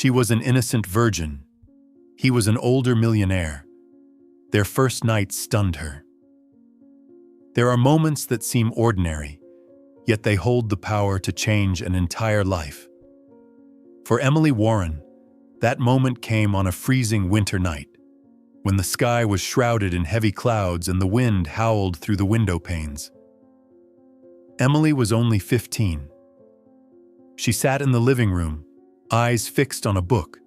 She was an innocent virgin. He was an older millionaire. Their first night stunned her. There are moments that seem ordinary, yet they hold the power to change an entire life. For Emily Warren, that moment came on a freezing winter night, when the sky was shrouded in heavy clouds and the wind howled through the window panes. Emily was only 15. She sat in the living room, eyes fixed on a book,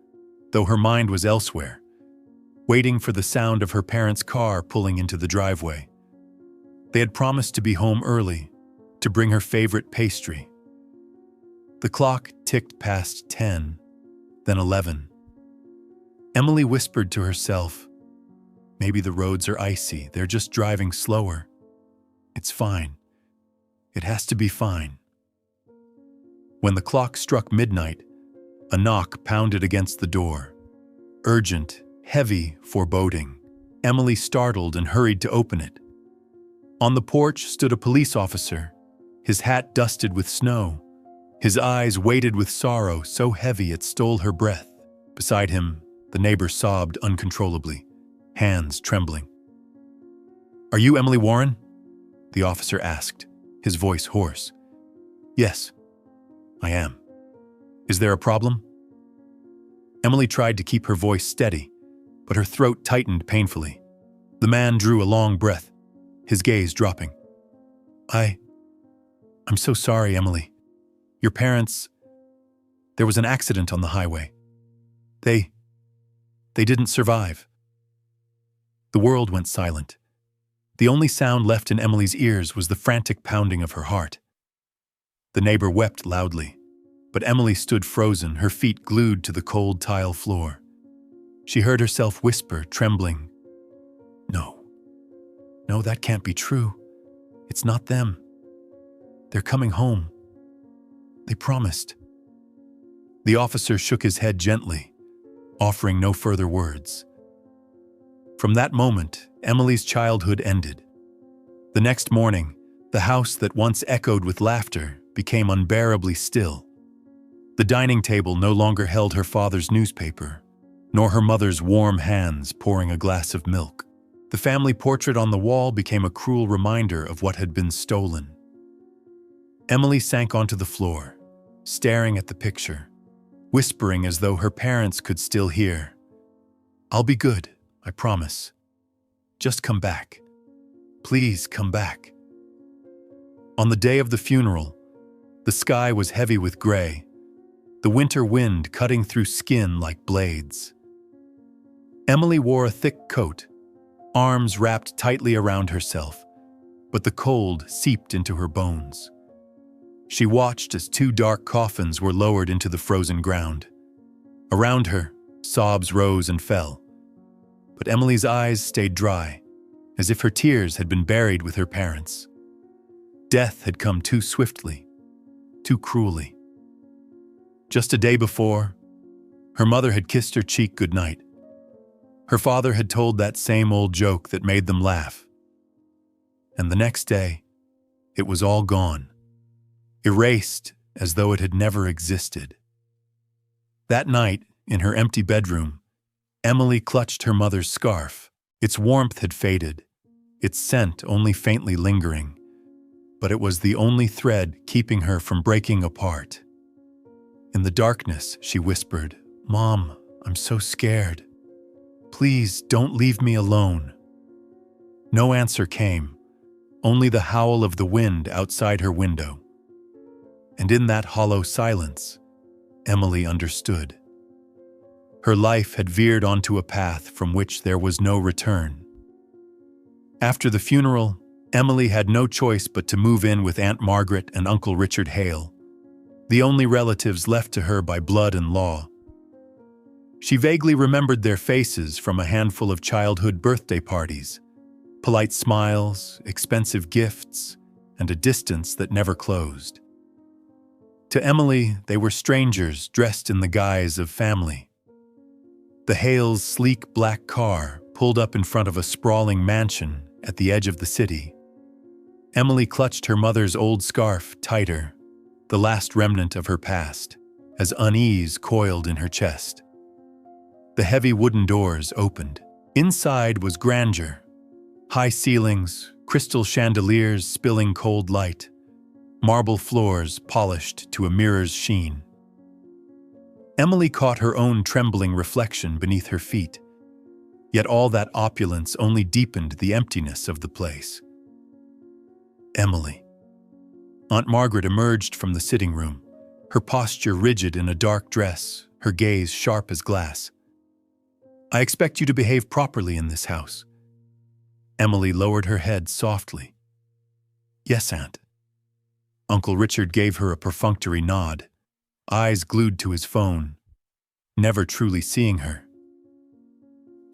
though her mind was elsewhere, waiting for the sound of her parents' car pulling into the driveway. They had promised to be home early, to bring her favorite pastry. The clock ticked past 10, then 11. Emily whispered to herself, "Maybe the roads are icy, they're just driving slower. It's fine. It has to be fine." When the clock struck midnight, a knock pounded against the door. Urgent, heavy, foreboding. Emily startled and hurried to open it. On the porch stood a police officer, his hat dusted with snow, his eyes weighted with sorrow so heavy it stole her breath. Beside him, the neighbor sobbed uncontrollably, hands trembling. "Are you Emily Warren?" the officer asked, his voice hoarse. "Yes, I am. Is there a problem?" Emily tried to keep her voice steady, but her throat tightened painfully. The man drew a long breath, his gaze dropping. I'm so sorry, Emily. Your parents... There was an accident on the highway. They didn't survive." The world went silent. The only sound left in Emily's ears was the frantic pounding of her heart. The neighbor wept loudly, but Emily stood frozen, her feet glued to the cold tile floor. She heard herself whisper, trembling, No, that can't be true. It's not them. They're coming home. They promised." The officer shook his head gently, offering no further words. From that moment, Emily's childhood ended. The next morning, the house that once echoed with laughter became unbearably still. The dining table no longer held her father's newspaper, nor her mother's warm hands pouring a glass of milk. The family portrait on the wall became a cruel reminder of what had been stolen. Emily sank onto the floor, staring at the picture, whispering as though her parents could still hear. "I'll be good, I promise. Just come back. Please come back." On the day of the funeral, the sky was heavy with gray, the winter wind cutting through skin like blades. Emily wore a thick coat, arms wrapped tightly around herself, but the cold seeped into her bones. She watched as 2 dark coffins were lowered into the frozen ground. Around her, sobs rose and fell, but Emily's eyes stayed dry, as if her tears had been buried with her parents. Death had come too swiftly, too cruelly. Just a day before, her mother had kissed her cheek goodnight. Her father had told that same old joke that made them laugh. And the next day, it was all gone, erased as though it had never existed. That night, in her empty bedroom, Emily clutched her mother's scarf. Its warmth had faded, its scent only faintly lingering, but it was the only thread keeping her from breaking apart. In the darkness, she whispered, "Mom, I'm so scared. Please don't leave me alone." No answer came, only the howl of the wind outside her window. And in that hollow silence, Emily understood. Her life had veered onto a path from which there was no return. After the funeral, Emily had no choice but to move in with Aunt Margaret and Uncle Richard Hale, the only relatives left to her by blood and law. She vaguely remembered their faces from a handful of childhood birthday parties, polite smiles, expensive gifts, and a distance that never closed. To Emily, they were strangers dressed in the guise of family. The Hales' sleek black car pulled up in front of a sprawling mansion at the edge of the city. Emily clutched her mother's old scarf tighter, the last remnant of her past. as unease coiled in her chest. The heavy wooden doors opened. Inside was grandeur. High ceilings, crystal chandeliers spilling cold light, marble floors polished to a mirror's sheen. Emily caught her own trembling reflection beneath her feet, yet all that opulence only deepened the emptiness of the place. Emily. Aunt Margaret emerged from the sitting room, her posture rigid in a dark dress, her gaze sharp as glass. "I expect you to behave properly in this house." Emily lowered her head softly. "Yes, Aunt." Uncle Richard gave her a perfunctory nod, eyes glued to his phone, never truly seeing her.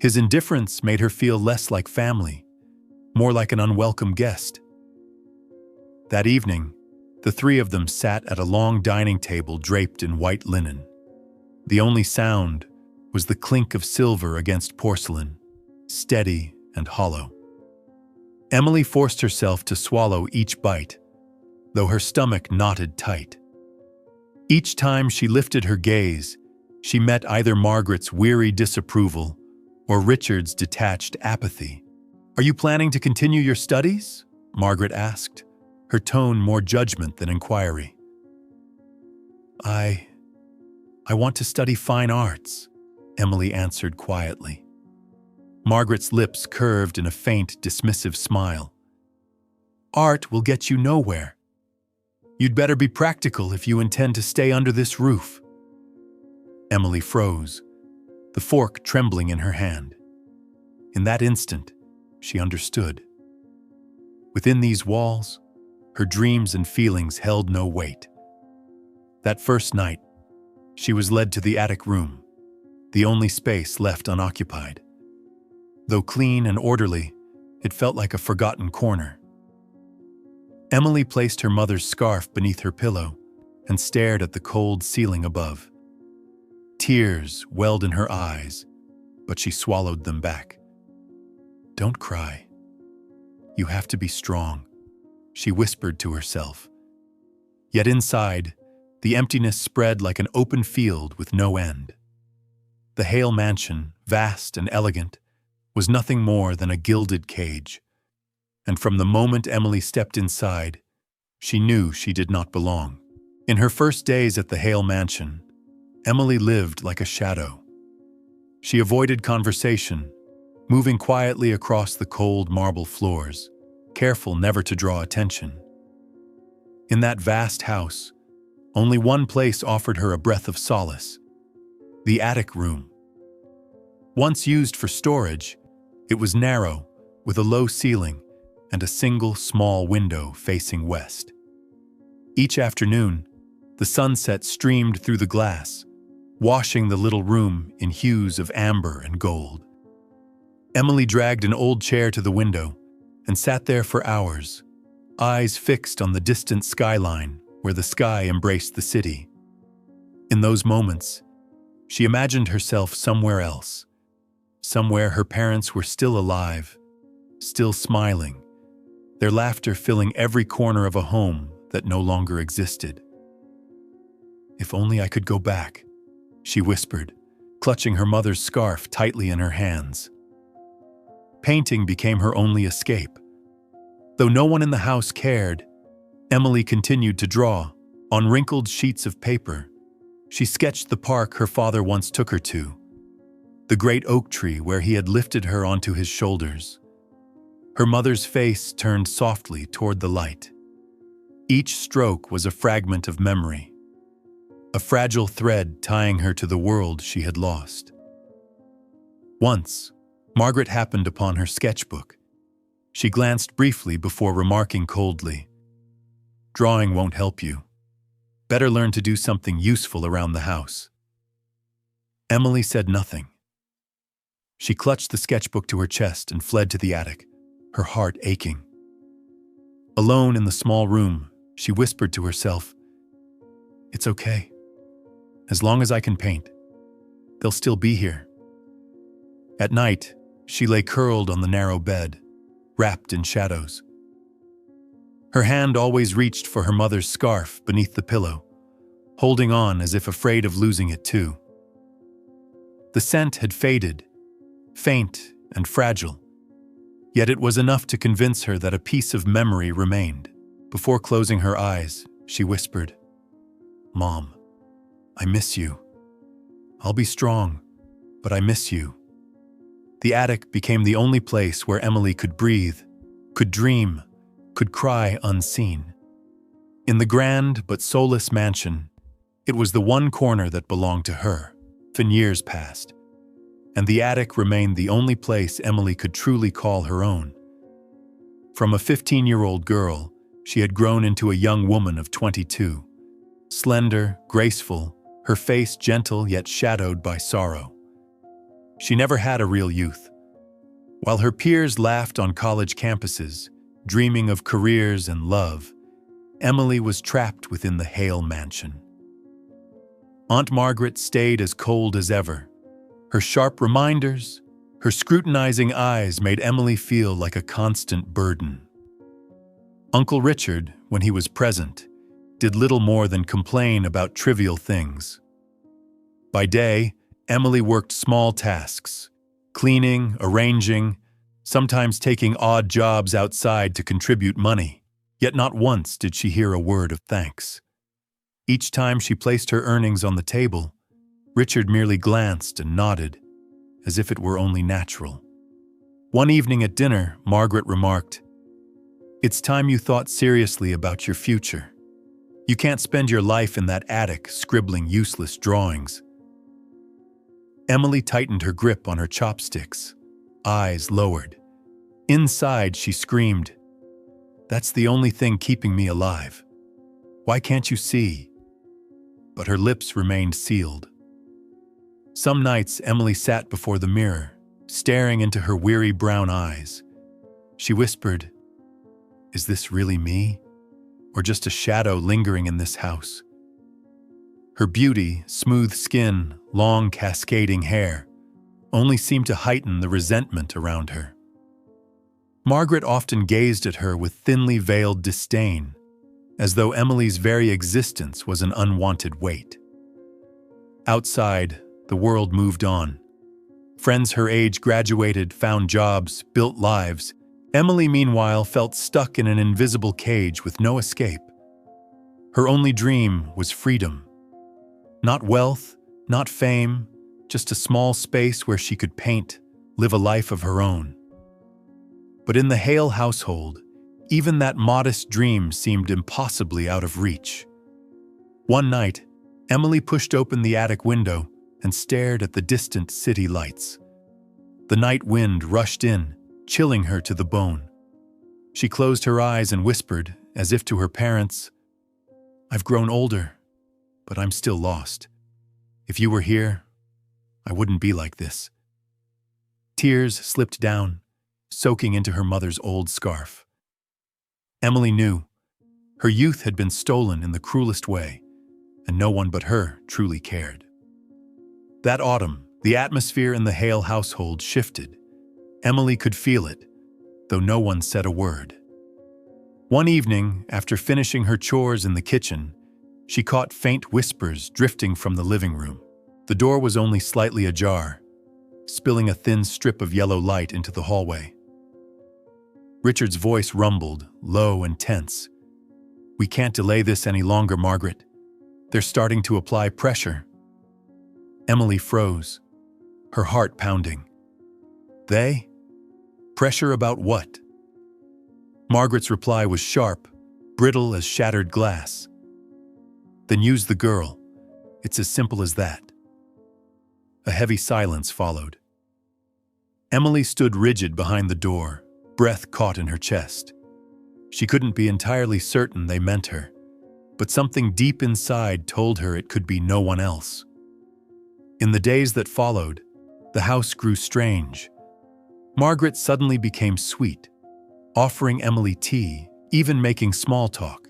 His indifference made her feel less like family, more like an unwelcome guest. That evening, the three of them sat at a long dining table draped in white linen. The only sound was the clink of silver against porcelain, steady and hollow. Emily forced herself to swallow each bite, though her stomach knotted tight. Each time she lifted her gaze, she met either Margaret's weary disapproval or Richard's detached apathy. "Are you planning to continue your studies?" Margaret asked, her tone more judgment than inquiry. I want to study fine arts," Emily answered quietly. Margaret's lips curved in a faint, dismissive smile. "Art will get you nowhere. You'd better be practical if you intend to stay under this roof." Emily froze, the fork trembling in her hand. In that instant, she understood. Within these walls, her dreams and feelings held no weight. That first night, she was led to the attic room, the only space left unoccupied. Though clean and orderly, it felt like a forgotten corner. Emily placed her mother's scarf beneath her pillow and stared at the cold ceiling above. Tears welled in her eyes, but she swallowed them back. "Don't cry. You have to be strong," she whispered to herself. Yet inside, the emptiness spread like an open field with no end. The Hale mansion, vast and elegant, was nothing more than a gilded cage, and from the moment Emily stepped inside, she knew she did not belong. In her first days at the Hale mansion, Emily lived like a shadow. She avoided conversation, moving quietly across the cold marble floors, careful never to draw attention. In that vast house, only one place offered her a breath of solace: the attic room. Once used for storage, it was narrow, with a low ceiling and a single small window facing west. Each afternoon, the sunset streamed through the glass, washing the little room in hues of amber and gold. Emily dragged an old chair to the window and sat there for hours, eyes fixed on the distant skyline where the sky embraced the city. In those moments, she imagined herself somewhere else, somewhere her parents were still alive, still smiling, their laughter filling every corner of a home that no longer existed. "If only I could go back," she whispered, clutching her mother's scarf tightly in her hands. Painting became her only escape. Though no one in the house cared, Emily continued to draw. On wrinkled sheets of paper, she sketched the park her father once took her to, the great oak tree where he had lifted her onto his shoulders. Her mother's face turned softly toward the light. Each stroke was a fragment of memory, a fragile thread tying her to the world she had lost. Once, Margaret happened upon her sketchbook. She glanced briefly before remarking coldly, "Drawing won't help you. Better learn to do something useful around the house." Emily said nothing. She clutched the sketchbook to her chest and fled to the attic, her heart aching. Alone in the small room, she whispered to herself, "It's okay. As long as I can paint, they'll still be here." At night, she lay curled on the narrow bed, wrapped in shadows. Her hand always reached for her mother's scarf beneath the pillow, holding on as if afraid of losing it too. The scent had faded, faint and fragile, yet it was enough to convince her that a piece of memory remained. Before closing her eyes, she whispered, "Mom, I miss you. I'll be strong, but I miss you." The attic became the only place where Emily could breathe, could dream, could cry unseen. In the grand but soulless mansion, it was the one corner that belonged to her. Years passed, and the attic remained the only place Emily could truly call her own. From a 15-year-old girl, she had grown into a young woman of 22, slender, graceful, her face gentle yet shadowed by sorrow. She never had a real youth. While her peers laughed on college campuses, dreaming of careers and love, Emily was trapped within the Hale mansion. Aunt Margaret stayed as cold as ever. Her sharp reminders, her scrutinizing eyes made Emily feel like a constant burden. Uncle Richard, when he was present, did little more than complain about trivial things. By day, Emily worked small tasks, cleaning, arranging, sometimes taking odd jobs outside to contribute money, yet not once did she hear a word of thanks. Each time she placed her earnings on the table, Richard merely glanced and nodded, as if it were only natural. One evening at dinner, Margaret remarked, "It's time you thought seriously about your future. You can't spend your life in that attic scribbling useless drawings." Emily tightened her grip on her chopsticks, eyes lowered. Inside, she screamed, "That's the only thing keeping me alive. Why can't you see?" But her lips remained sealed. Some nights, Emily sat before the mirror, staring into her weary brown eyes. She whispered, "Is this really me, or just a shadow lingering in this house?" Her beauty, smooth skin, long cascading hair, only seemed to heighten the resentment around her. Margaret often gazed at her with thinly veiled disdain, as though Emily's very existence was an unwanted weight. Outside, the world moved on. Friends her age graduated, found jobs, built lives. Emily, meanwhile, felt stuck in an invisible cage with no escape. Her only dream was freedom. Not wealth, not fame, just a small space where she could paint, live a life of her own. But in the Hale household, even that modest dream seemed impossibly out of reach. One night, Emily pushed open the attic window and stared at the distant city lights. The night wind rushed in, chilling her to the bone. She closed her eyes and whispered, as if to her parents, "I've grown older, but I'm still lost. If you were here, I wouldn't be like this." Tears slipped down, soaking into her mother's old scarf. Emily knew her youth had been stolen in the cruelest way, and no one but her truly cared. That autumn, the atmosphere in the Hale household shifted. Emily could feel it, though no one said a word. One evening, after finishing her chores in the kitchen, she caught faint whispers drifting from the living room. The door was only slightly ajar, spilling a thin strip of yellow light into the hallway. Richard's voice rumbled, low and tense. "We can't delay this any longer, Margaret. They're starting to apply pressure." Emily froze, her heart pounding. "They? Pressure about what?" Margaret's reply was sharp, brittle as shattered glass. "Then use the girl. It's as simple as that." A heavy silence followed. Emily stood rigid behind the door, breath caught in her chest. She couldn't be entirely certain they meant her, but something deep inside told her it could be no one else. In the days that followed, the house grew strange. Margaret suddenly became sweet, offering Emily tea, even making small talk.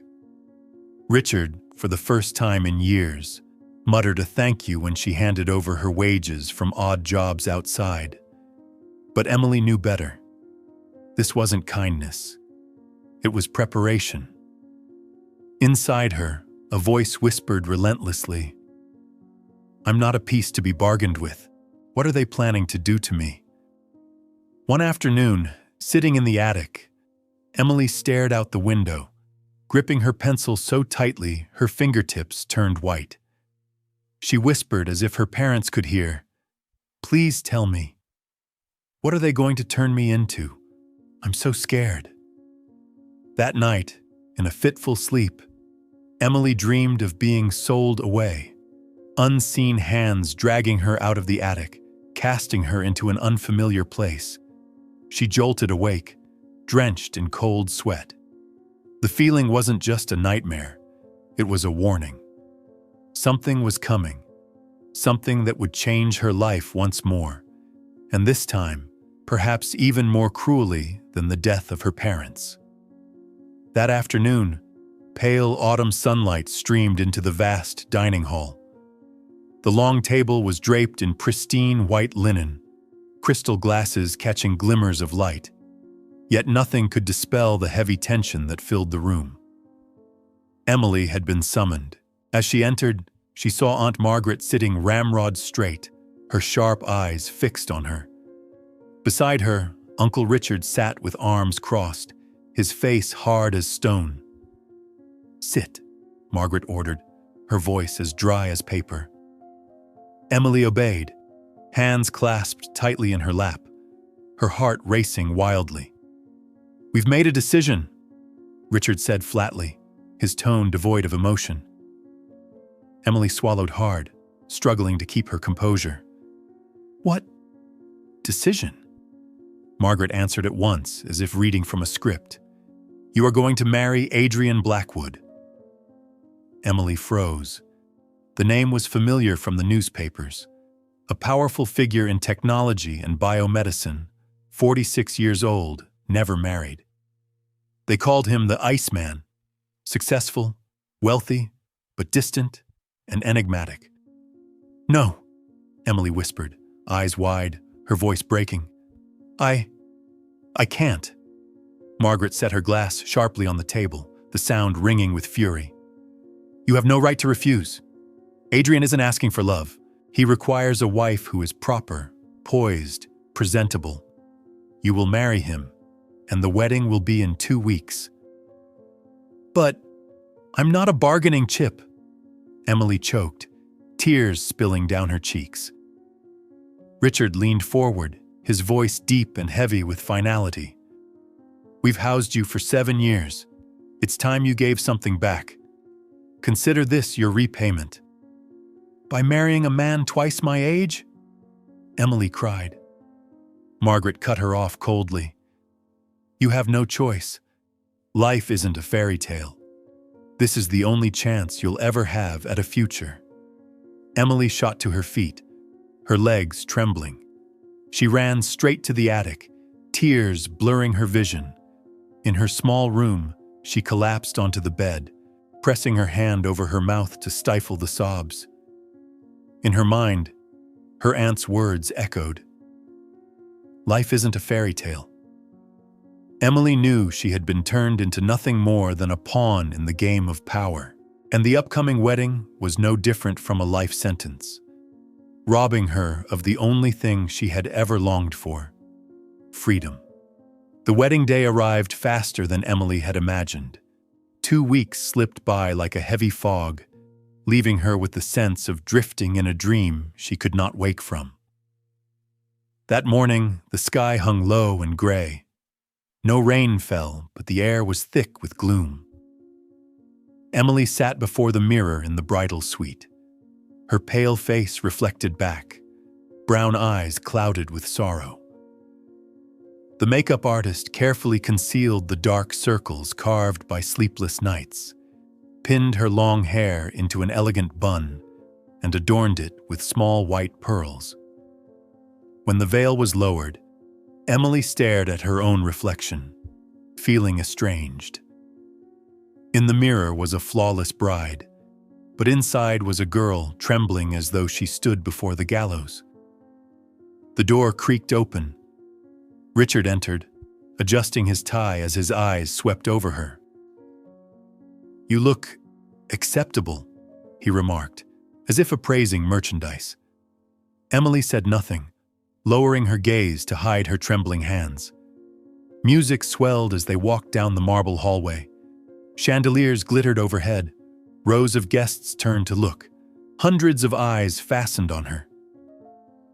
Richard, for the first time in years, muttered a thank you when she handed over her wages from odd jobs outside. But Emily knew better. This wasn't kindness. It was preparation. Inside her, A voice whispered relentlessly, "I'm not a piece to be bargained with. What are they planning to do to me?" One afternoon, sitting in the attic, Emily stared out the window, gripping her pencil so tightly her fingertips turned white. She whispered as if her parents could hear, "Please tell me. What are they going to turn me into? I'm so scared." That night, in a fitful sleep, Emily dreamed of being sold away, unseen hands dragging her out of the attic, casting her into an unfamiliar place. She jolted awake, drenched in cold sweat. The feeling wasn't just a nightmare, it was a warning. Something was coming, something that would change her life once more, and this time, perhaps even more cruelly than the death of her parents. That afternoon, pale autumn sunlight streamed into the vast dining hall. The long table was draped in pristine white linen, crystal glasses catching glimmers of light. Yet nothing could dispel the heavy tension that filled the room. Emily had been summoned. As she entered, she saw Aunt Margaret sitting ramrod straight, her sharp eyes fixed on her. Beside her, Uncle Richard sat with arms crossed, his face hard as stone. "Sit," Margaret ordered, her voice as dry as paper. Emily obeyed, hands clasped tightly in her lap, her heart racing wildly. "We've made a decision," Richard said flatly, his tone devoid of emotion. Emily swallowed hard, struggling to keep her composure. "What decision?" Margaret answered at once, as if reading from a script. "You are going to marry Adrian Blackwood." Emily froze. The name was familiar from the newspapers. A powerful figure in technology and biomedicine, 46 years old, never married. They called him the Iceman, successful, wealthy, but distant and enigmatic. "No," Emily whispered, eyes wide, her voice breaking. I can't." Margaret set her glass sharply on the table, the sound ringing with fury. "You have no right to refuse. Adrian isn't asking for love. He requires a wife who is proper, poised, presentable. You will marry him, and the wedding will be in 2 weeks." "But I'm not a bargaining chip," Emily choked, tears spilling down her cheeks. Richard leaned forward, his voice deep and heavy with finality. "We've housed you for 7 years. It's time you gave something back. Consider this your repayment." "By marrying a man twice my age?" Emily cried. Margaret cut her off coldly. "You have no choice. Life isn't a fairy tale. This is the only chance you'll ever have at a future." Emily shot to her feet, her legs trembling. She ran straight to the attic, tears blurring her vision. In her small room, she collapsed onto the bed, pressing her hand over her mouth to stifle the sobs. In her mind, her aunt's words echoed. Life isn't a fairy tale. Emily knew she had been turned into nothing more than a pawn in the game of power, and the upcoming wedding was no different from a life sentence, robbing her of the only thing she had ever longed for: freedom. The wedding day arrived faster than Emily had imagined. 2 weeks slipped by like a heavy fog, leaving her with the sense of drifting in a dream she could not wake from. That morning, the sky hung low and gray. No rain fell, but the air was thick with gloom. Emily sat before the mirror in the bridal suite. Her pale face reflected back, brown eyes clouded with sorrow. The makeup artist carefully concealed the dark circles carved by sleepless nights, pinned her long hair into an elegant bun, and adorned it with small white pearls. When the veil was lowered, Emily stared at her own reflection, feeling estranged. In the mirror was a flawless bride, but inside was a girl trembling as though she stood before the gallows. The door creaked open. Richard entered, adjusting his tie as his eyes swept over her. "You look Acceptable, he remarked, as if appraising merchandise. Emily said nothing, lowering her gaze to hide her trembling hands. Music swelled as they walked down the marble hallway. Chandeliers glittered overhead. Rows of guests turned to look. Hundreds of eyes fastened on her.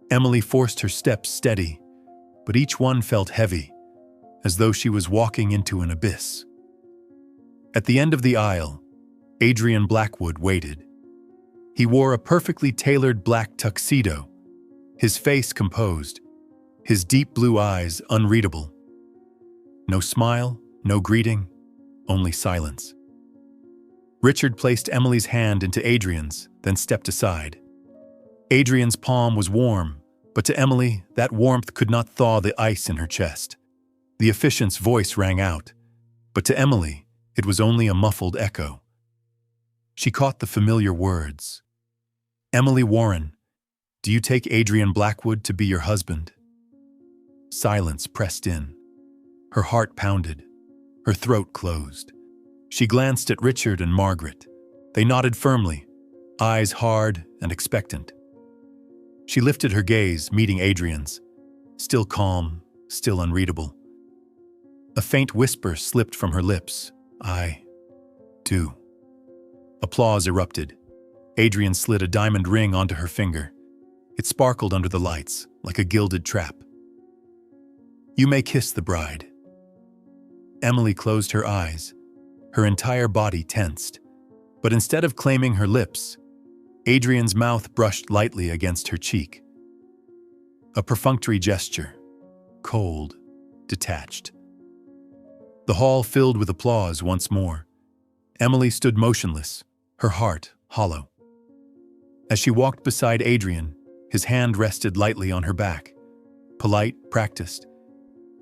Emily forced her steps steady, but each one felt heavy, as though she was walking into an abyss. At the end of the aisle, Adrian Blackwood waited. He wore a perfectly tailored black tuxedo, his face composed, his deep blue eyes unreadable. No smile, no greeting, only silence. Richard placed Emily's hand into Adrian's, then stepped aside. Adrian's palm was warm, but to Emily, that warmth could not thaw the ice in her chest. The officiant's voice rang out, but to Emily, it was only a muffled echo. She caught the familiar words. "Emily Warren, do you take Adrian Blackwood to be your husband?" Silence pressed in. Her heart pounded. Her throat closed. She glanced at Richard and Margaret. They nodded firmly, eyes hard and expectant. She lifted her gaze, meeting Adrian's, still calm, still unreadable. A faint whisper slipped from her lips. "I do." Applause erupted. Adrian slid a diamond ring onto her finger. It sparkled under the lights, like a gilded trap. "You may kiss the bride." Emily closed her eyes. Her entire body tensed. But instead of claiming her lips, Adrian's mouth brushed lightly against her cheek. A perfunctory gesture, cold, detached. The hall filled with applause once more. Emily stood motionless, her heart hollow. As she walked beside Adrian, his hand rested lightly on her back. Polite, practiced.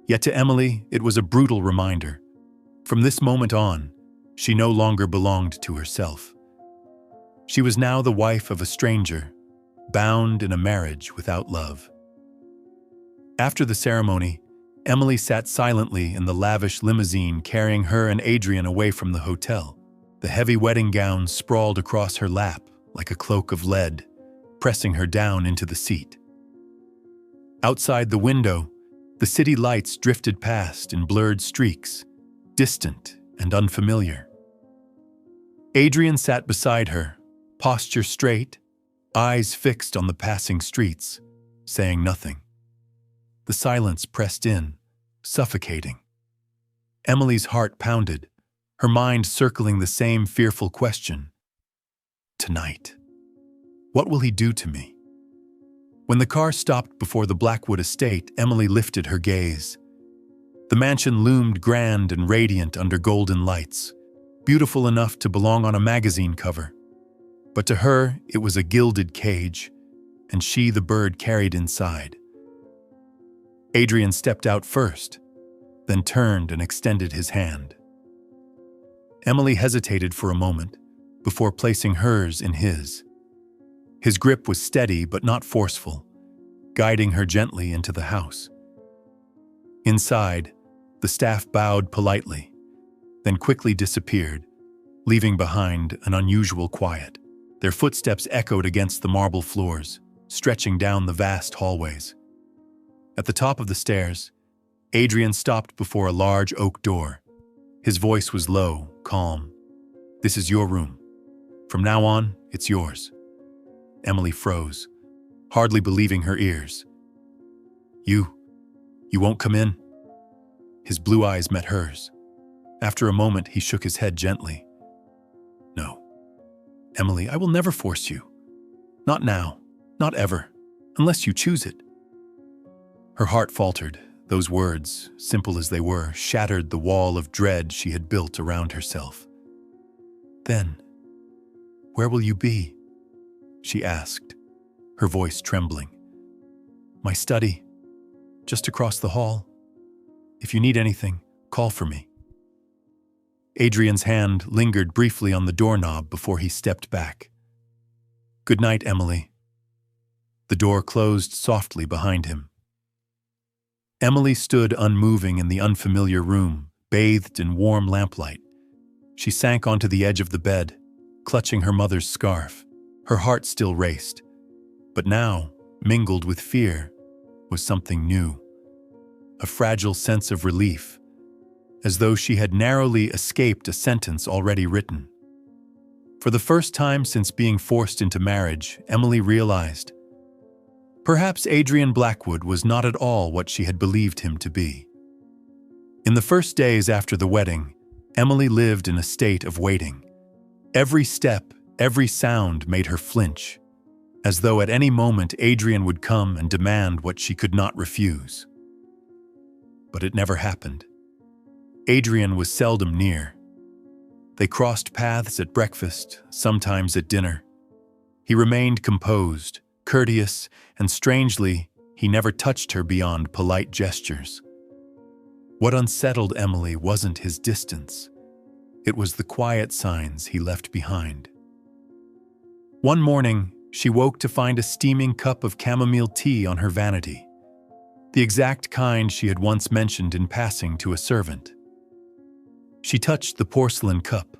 Yet to Emily, it was a brutal reminder. From this moment on, she no longer belonged to herself. She was now the wife of a stranger, bound in a marriage without love. After the ceremony, Emily sat silently in the lavish limousine carrying her and Adrian away from the hotel. The heavy wedding gown sprawled across her lap like a cloak of lead, pressing her down into the seat. Outside the window, the city lights drifted past in blurred streaks, distant and unfamiliar. Adrian sat beside her, posture straight, eyes fixed on the passing streets, saying nothing. The silence pressed in, suffocating. Emily's heart pounded, her mind circling the same fearful question. Tonight, what will he do to me? When the car stopped before the Blackwood estate, Emily lifted her gaze. The mansion loomed grand and radiant under golden lights, beautiful enough to belong on a magazine cover. But to her, it was a gilded cage, and she the bird carried inside. Adrian stepped out first, then turned and extended his hand. Emily hesitated for a moment before placing hers in his. His grip was steady but not forceful, guiding her gently into the house. Inside, the staff bowed politely, then quickly disappeared, leaving behind an unusual quiet. Their footsteps echoed against the marble floors, stretching down the vast hallways. At the top of the stairs, Adrian stopped before a large oak door. His voice was low, calm. "This is your room. From now on, it's yours." Emily froze, hardly believing her ears. You won't come in?" His blue eyes met hers. After a moment, he shook his head gently. "No. Emily, I will never force you. Not now, not ever, unless you choose it." Her heart faltered. Those words, simple as they were, shattered the wall of dread she had built around herself. "Then, where will you be?" she asked, her voice trembling. "My study, just across the hall. If you need anything, call for me." Adrian's hand lingered briefly on the doorknob before he stepped back. "Good night, Emily." The door closed softly behind him. Emily stood unmoving in the unfamiliar room, bathed in warm lamplight. She sank onto the edge of the bed, clutching her mother's scarf. Her heart still raced, but now, mingled with fear, was something new. A fragile sense of relief, as though she had narrowly escaped a sentence already written. For the first time since being forced into marriage, Emily realized perhaps Adrian Blackwood was not at all what she had believed him to be. In the first days after the wedding, Emily lived in a state of waiting. Every step, every sound made her flinch, as though at any moment Adrian would come and demand what she could not refuse. But it never happened. Adrian was seldom near. They crossed paths at breakfast, sometimes at dinner. He remained composed, courteous, and strangely, he never touched her beyond polite gestures. What unsettled Emily wasn't his distance. It was the quiet signs he left behind. One morning, she woke to find a steaming cup of chamomile tea on her vanity, the exact kind she had once mentioned in passing to a servant. She touched the porcelain cup,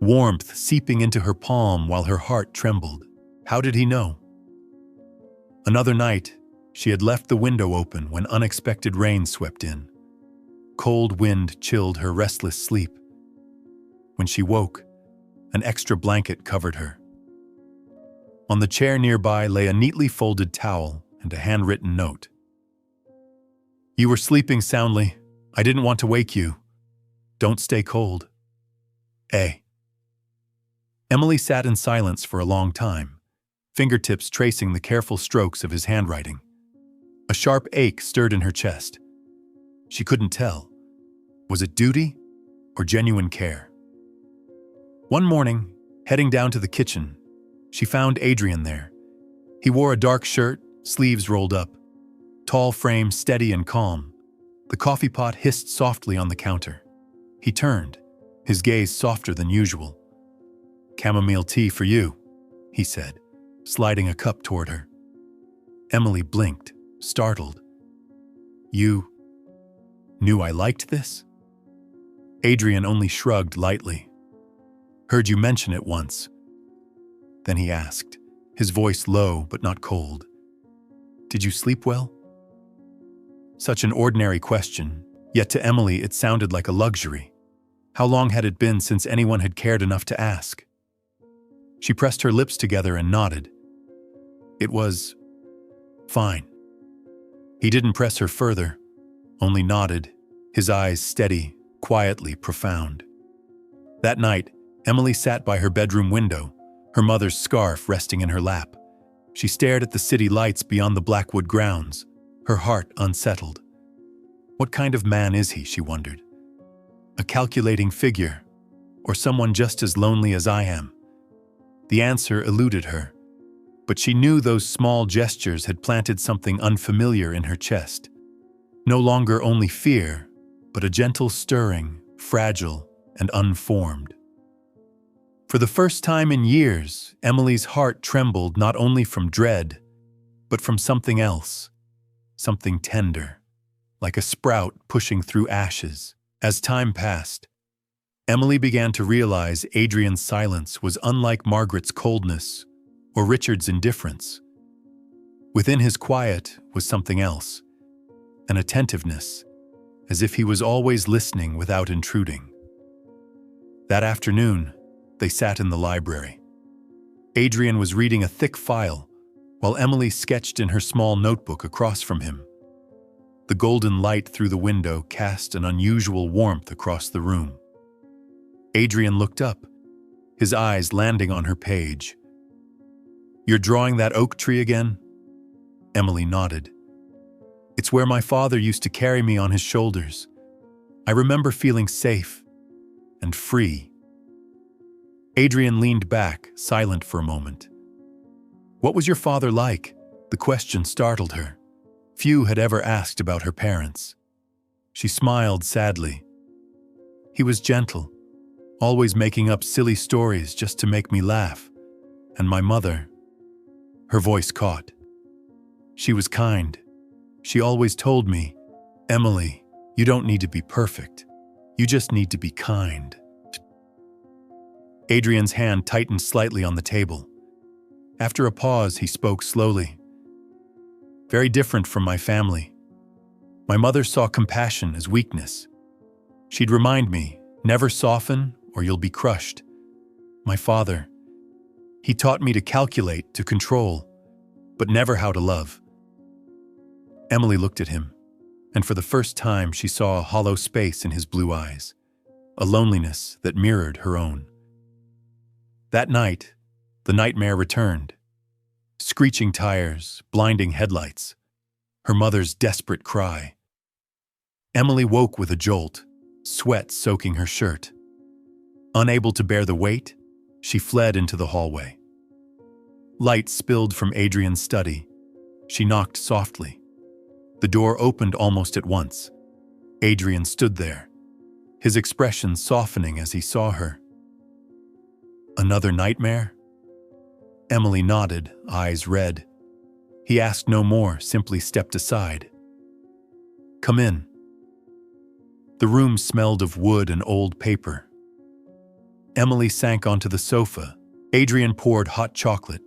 warmth seeping into her palm while her heart trembled. How did he know? Another night, she had left the window open when unexpected rain swept in. Cold wind chilled her restless sleep. When she woke, an extra blanket covered her. On the chair nearby lay a neatly folded towel and a handwritten note. "You were sleeping soundly. I didn't want to wake you. Don't stay cold. A." Emily sat in silence for a long time, fingertips tracing the careful strokes of his handwriting. A sharp ache stirred in her chest. She couldn't tell. Was it duty or genuine care? One morning, heading down to the kitchen, she found Adrian there. He wore a dark shirt, sleeves rolled up, tall frame steady and calm. The coffee pot hissed softly on the counter. He turned, his gaze softer than usual. "Chamomile tea for you," he said, sliding a cup toward her. Emily blinked, startled. "You knew I liked this?" Adrian only shrugged lightly. "Heard you mention it once." Then he asked, his voice low but not cold, "Did you sleep well?" Such an ordinary question, yet to Emily it sounded like a luxury. How long had it been since anyone had cared enough to ask? She pressed her lips together and nodded. It was fine. He didn't press her further, only nodded, his eyes steady, quietly profound. That night, Emily sat by her bedroom window, her mother's scarf resting in her lap. She stared at the city lights beyond the Blackwood grounds, her heart unsettled. What kind of man is he, she wondered? A calculating figure, or someone just as lonely as I am? The answer eluded her, but she knew those small gestures had planted something unfamiliar in her chest. No longer only fear, but a gentle stirring, fragile and unformed. For the first time in years, Emily's heart trembled not only from dread, but from something else, something tender, like a sprout pushing through ashes. As time passed, Emily began to realize Adrian's silence was unlike Margaret's coldness or Richard's indifference. Within his quiet was something else, an attentiveness, as if he was always listening without intruding. That afternoon, they sat in the library. Adrian was reading a thick file, while Emily sketched in her small notebook across from him. The golden light through the window cast an unusual warmth across the room. Adrian looked up, his eyes landing on her page. "You're drawing that oak tree again?" Emily nodded. "It's where my father used to carry me on his shoulders. I remember feeling safe and free." Adrian leaned back, silent for a moment. "What was your father like?" The question startled her. Few had ever asked about her parents. She smiled sadly. "He was gentle, always making up silly stories just to make me laugh. And my mother," her voice caught. "She was kind. She always told me, 'Emily, you don't need to be perfect. You just need to be kind.'" Adrian's hand tightened slightly on the table. After a pause, he spoke slowly. Very different from my family. My mother saw compassion as weakness. She'd remind me, never soften or you'll be crushed. My father, he taught me to calculate, to control, but never how to love. Emily looked at him, and for the first time she saw a hollow space in his blue eyes, a loneliness that mirrored her own. That night, the nightmare returned. Screeching tires, blinding headlights, her mother's desperate cry. Emily woke with a jolt, sweat soaking her shirt. Unable to bear the weight, she fled into the hallway. Light spilled from Adrian's study. She knocked softly. The door opened almost at once. Adrian stood there, his expression softening as he saw her. Another nightmare? Emily nodded, eyes red. He asked no more, simply stepped aside. Come in. The room smelled of wood and old paper. Emily sank onto the sofa. Adrian poured hot chocolate,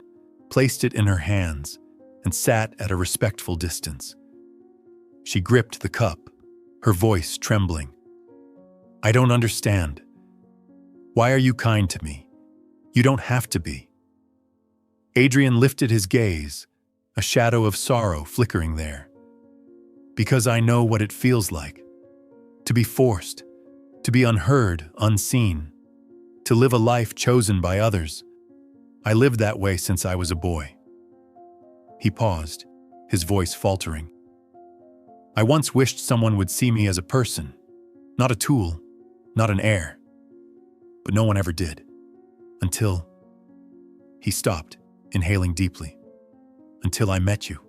placed it in her hands, and sat at a respectful distance. She gripped the cup, her voice trembling. I don't understand. Why are you kind to me? You don't have to be. Adrian lifted his gaze, a shadow of sorrow flickering there. Because I know what it feels like. To be forced, to be unheard, unseen, to live a life chosen by others. I lived that way since I was a boy. He paused, his voice faltering. I once wished someone would see me as a person, not a tool, not an heir. But no one ever did. Until... He stopped, inhaling deeply. Until I met you.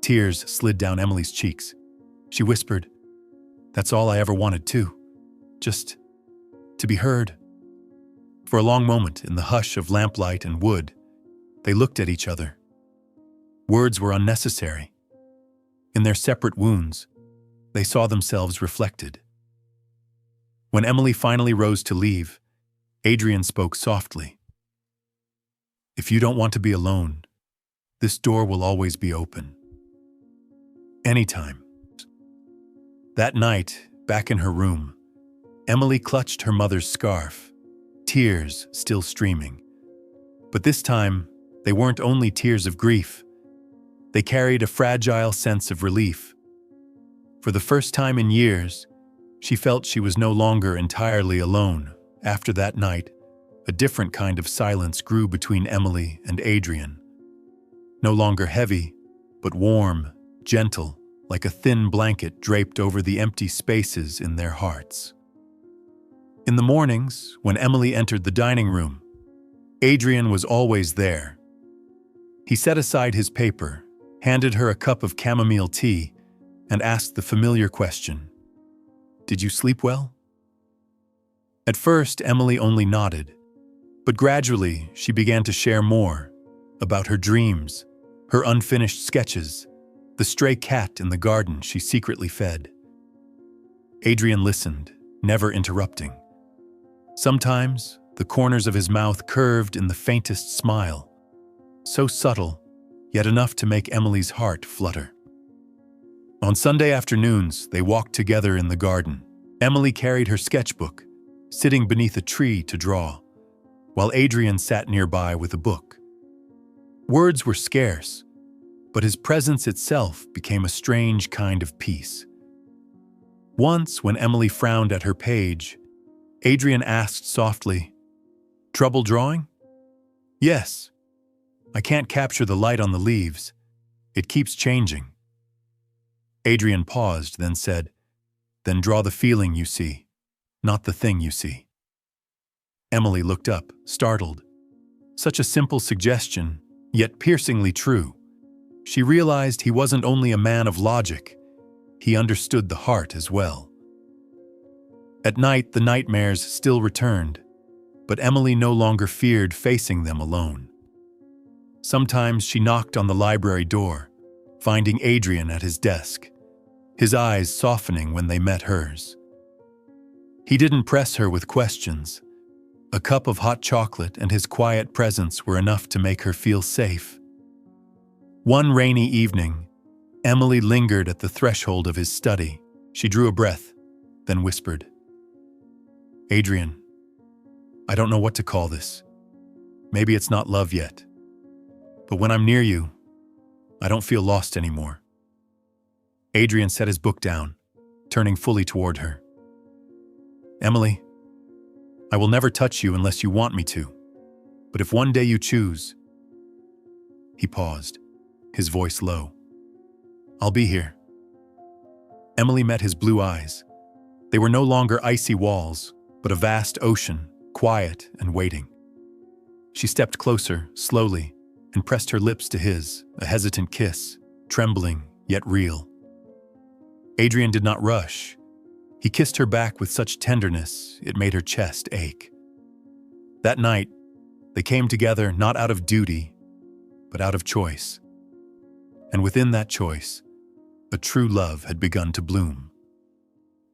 Tears slid down Emily's cheeks. She whispered, That's all I ever wanted too. Just to be heard. For a long moment, in the hush of lamplight and wood, they looked at each other. Words were unnecessary. In their separate wounds, they saw themselves reflected. When Emily finally rose to leave, Adrian spoke softly. If you don't want to be alone, this door will always be open. Anytime. That night, back in her room, Emily clutched her mother's scarf, tears still streaming. But this time, they weren't only tears of grief. They carried a fragile sense of relief. For the first time in years, she felt she was no longer entirely alone. After that night, a different kind of silence grew between Emily and Adrian. No longer heavy, but warm, gentle, like a thin blanket draped over the empty spaces in their hearts. In the mornings, when Emily entered the dining room, Adrian was always there. He set aside his paper, handed her a cup of chamomile tea, and asked the familiar question, Did you sleep well? At first, Emily only nodded, but gradually she began to share more about her dreams, her unfinished sketches, the stray cat in the garden she secretly fed. Adrian listened, never interrupting. Sometimes, the corners of his mouth curved in the faintest smile, so subtle, yet enough to make Emily's heart flutter. On Sunday afternoons, they walked together in the garden. Emily carried her sketchbook, sitting beneath a tree to draw, while Adrian sat nearby with a book. Words were scarce, but his presence itself became a strange kind of peace. Once, when Emily frowned at her page, Adrian asked softly, Trouble drawing? Yes. I can't capture the light on the leaves. It keeps changing. Adrian paused, then said, Then draw the feeling you see, not the thing you see. Emily looked up, startled. Such a simple suggestion, yet piercingly true. She realized he wasn't only a man of logic, he understood the heart as well. At night, the nightmares still returned, but Emily no longer feared facing them alone. Sometimes she knocked on the library door, finding Adrian at his desk, his eyes softening when they met hers. He didn't press her with questions, A cup of hot chocolate and his quiet presence were enough to make her feel safe. One rainy evening, Emily lingered at the threshold of his study. She drew a breath, then whispered, "Adrian, I don't know what to call this. Maybe it's not love yet. But when I'm near you, I don't feel lost anymore." Adrian set his book down, turning fully toward her. "Emily, I will never touch you unless you want me to. But if one day you choose..." He paused, his voice low. "I'll be here." Emily met his blue eyes. They were no longer icy walls, but a vast ocean, quiet and waiting. She stepped closer, slowly, and pressed her lips to his, a hesitant kiss, trembling yet real. Adrian did not rush. He kissed her back with such tenderness it made her chest ache. That night, they came together not out of duty, but out of choice. And within that choice, a true love had begun to bloom.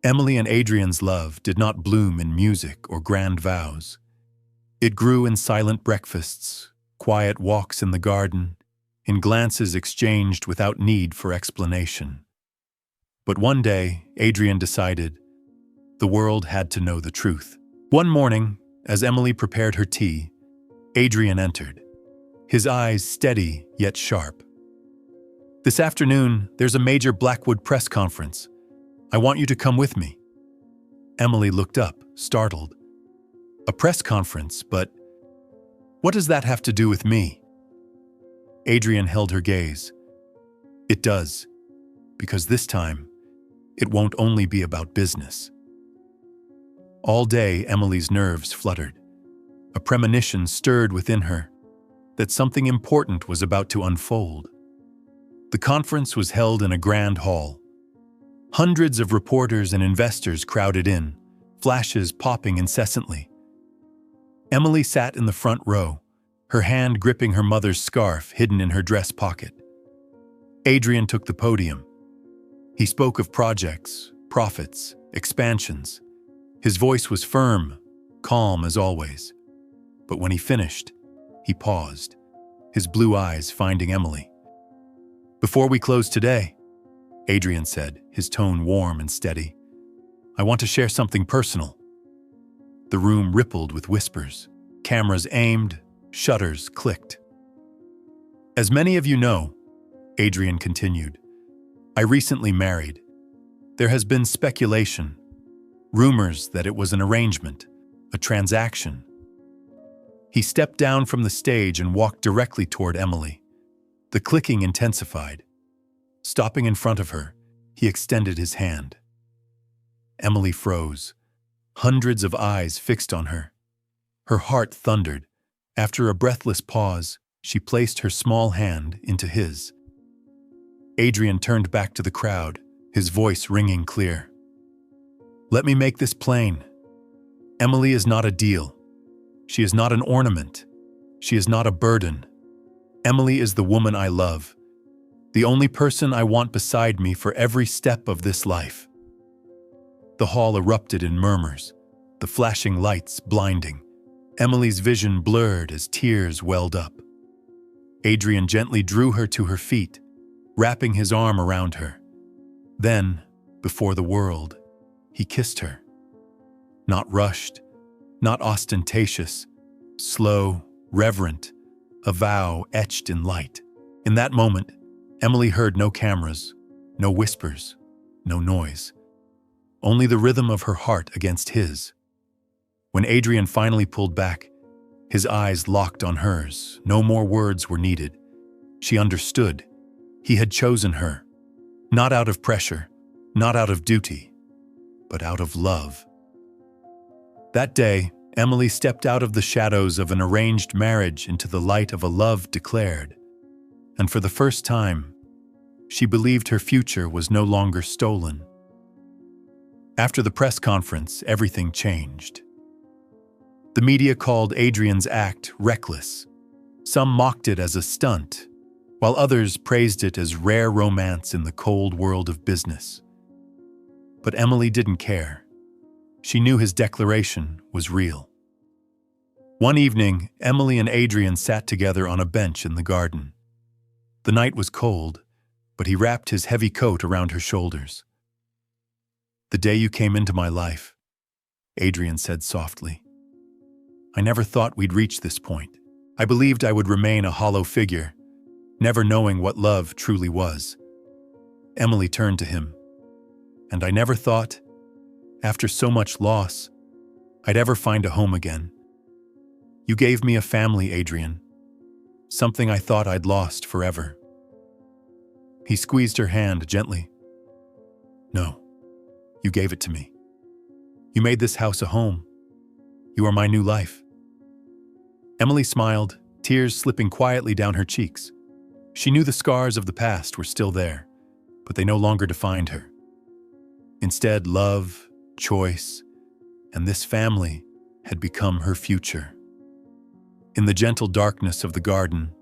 Emily and Adrian's love did not bloom in music or grand vows. It grew in silent breakfasts, quiet walks in the garden, in glances exchanged without need for explanation. But one day, Adrian decided the world had to know the truth. One morning, as Emily prepared her tea, Adrian entered, his eyes steady yet sharp. "This afternoon, there's a major Blackwood press conference. I want you to come with me." Emily looked up, startled. "A press conference, but what does that have to do with me?" Adrian held her gaze. "It does, because this time, it won't only be about business." All day, Emily's nerves fluttered. A premonition stirred within her that something important was about to unfold. The conference was held in a grand hall. Hundreds of reporters and investors crowded in, flashes popping incessantly. Emily sat in the front row, her hand gripping her mother's scarf hidden in her dress pocket. Adrian took the podium. He spoke of projects, profits, expansions. His voice was firm, calm as always. But when he finished, he paused, his blue eyes finding Emily. "Before we close today," Adrian said, his tone warm and steady, "I want to share something personal." The room rippled with whispers. Cameras aimed, shutters clicked. "As many of you know," Adrian continued, "I recently married. There has been speculation, rumors that it was an arrangement, a transaction." He stepped down from the stage and walked directly toward Emily. The clicking intensified. Stopping in front of her, he extended his hand. Emily froze, hundreds of eyes fixed on her. Her heart thundered. After a breathless pause, she placed her small hand into his. Adrian turned back to the crowd, his voice ringing clear. "Let me make this plain. Emily is not a deal. She is not an ornament. She is not a burden. Emily is the woman I love, the only person I want beside me for every step of this life." The hall erupted in murmurs, the flashing lights blinding. Emily's vision blurred as tears welled up. Adrian gently drew her to her feet, wrapping his arm around her. Then, before the world, he kissed her. Not rushed, not ostentatious, slow, reverent, a vow etched in light. In that moment, Emily heard no cameras, no whispers, no noise. Only the rhythm of her heart against his. When Adrian finally pulled back, his eyes locked on hers. No more words were needed. She understood. He had chosen her, not out of pressure, not out of duty, but out of love. That day, Emily stepped out of the shadows of an arranged marriage into the light of a love declared. And for the first time, she believed her future was no longer stolen. After the press conference, everything changed. The media called Adrian's act reckless. Some mocked it as a stunt, while others praised it as rare romance in the cold world of business. But Emily didn't care. She knew his declaration was real. One evening, Emily and Adrian sat together on a bench in the garden. The night was cold, but he wrapped his heavy coat around her shoulders. "The day you came into my life," Adrian said softly, "I never thought we'd reach this point. I believed I would remain a hollow figure, never knowing what love truly was." Emily turned to him. "And I never thought, after so much loss, I'd ever find a home again. You gave me a family, Adrian, something I thought I'd lost forever." He squeezed her hand gently. "No, you gave it to me. You made this house a home. You are my new life." Emily smiled, tears slipping quietly down her cheeks. She knew the scars of the past were still there, but they no longer defined her. Instead, love, choice, and this family had become her future. In the gentle darkness of the garden,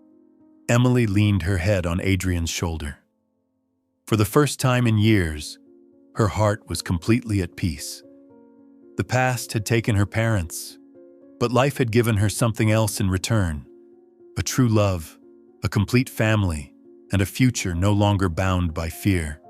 Emily leaned her head on Adrian's shoulder. For the first time in years, her heart was completely at peace. The past had taken her parents, but life had given her something else in return: a true love, a complete family, and a future no longer bound by fear.